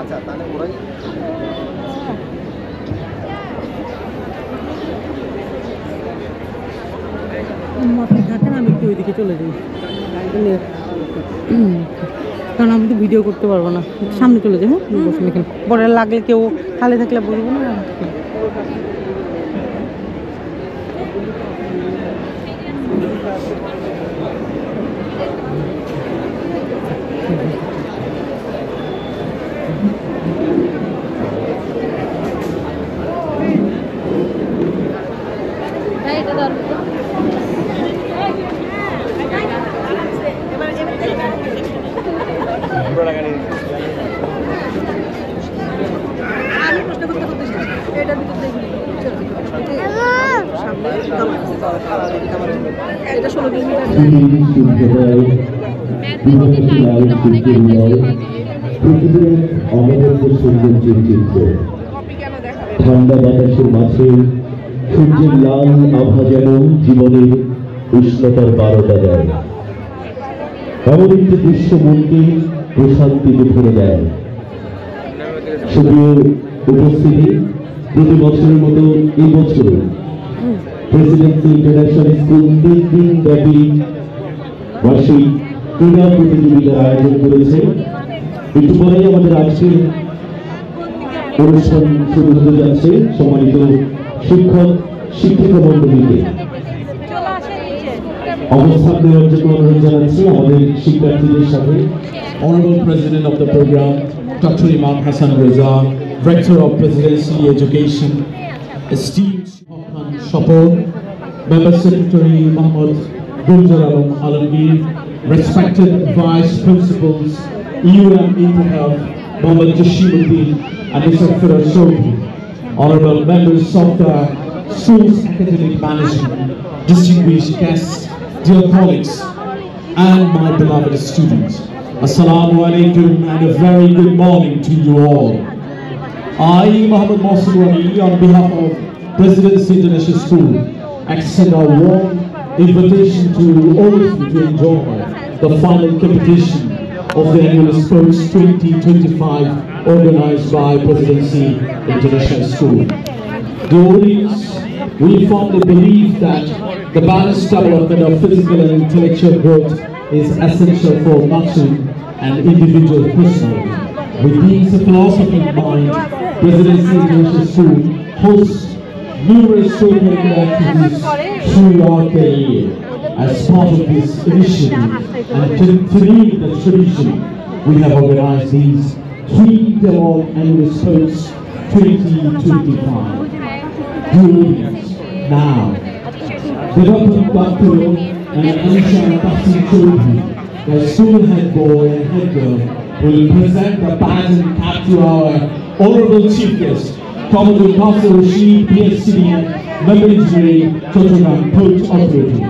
আচ্ছা তাহলে ওরাই আপনি থাকেন, আমি একটু ওইদিকে চলে যাই, কারণ আমি তো ভিডিও করতে পারবো না। সামনে চলে যাই। হ্যাঁ, বসুন এখানে, পরে লাগলে কেউ খালি থাকলে বলবো না। ঠান্ডা বাতাসের মাঝে সূর্যের লাল আভা যেন জীবনের উষ্ণতার বারোটা দেয়। এমন একটি দৃশ্য মনকে প্রশান্তিতে ভরে দেয়। সুপ্রিয় উপস্থিতি, প্রতি বছরের মতো এই বছর প্রেসিডেন্সি ইন্টারন্যাশনাল স্কুল 3 দিন ব্যাপী বার্ষিক ক্রীড়া প্রতিযোগিতার আয়োজন করেছে। একটু পরেই আমাদের আজকের অনুষ্ঠান শুরু হতে যাচ্ছে। সম্মানিত শিক্ষক শিক্ষিকা মন্ডলীকে অবস্থান নেওয়ার জন্য অনুরোধ জানাচ্ছি আমাদের শিক্ষার্থীদের সাথে। Honorable President of the program, Dr. Imam Hassan Reza, Rector of Presidency Education, esteemed Shapor, Member Secretary Muhammad Gulzar Alam Alamgir, respected Vice Principals, EUM Health, Muhammad Jashimuddin and Mr. Firoz Sobhi, Honorable Members of the School's Academic Management, distinguished guests, dear colleagues, and my beloved students. Assalamu alaikum and a very good morning to you all. I, Muhammad Mohsin Wani, on behalf of Presidency International School, extend a warm invitation to all of you to enjoy the final competition of the annual Sports 2025 organized by Presidency International School. The audience, we firmly believe that the balanced development of physical and intellectual growth is essential for nurturing an individual personality. With these philosophy in mind, Presidency International School hosts numerous co-curricular activities throughout the year. As part of this initiative and to lead the tradition, we have organized these 3 Dewan Annual Sports 2025. Now, Development Dr. and Anisha Tahsin Choudhury, the school head boy and head girl, will present the badge and cap to our honorable chief guest, Commodore Nasser Rashid, PhD, Member Engineering, Chottogram Port Authority.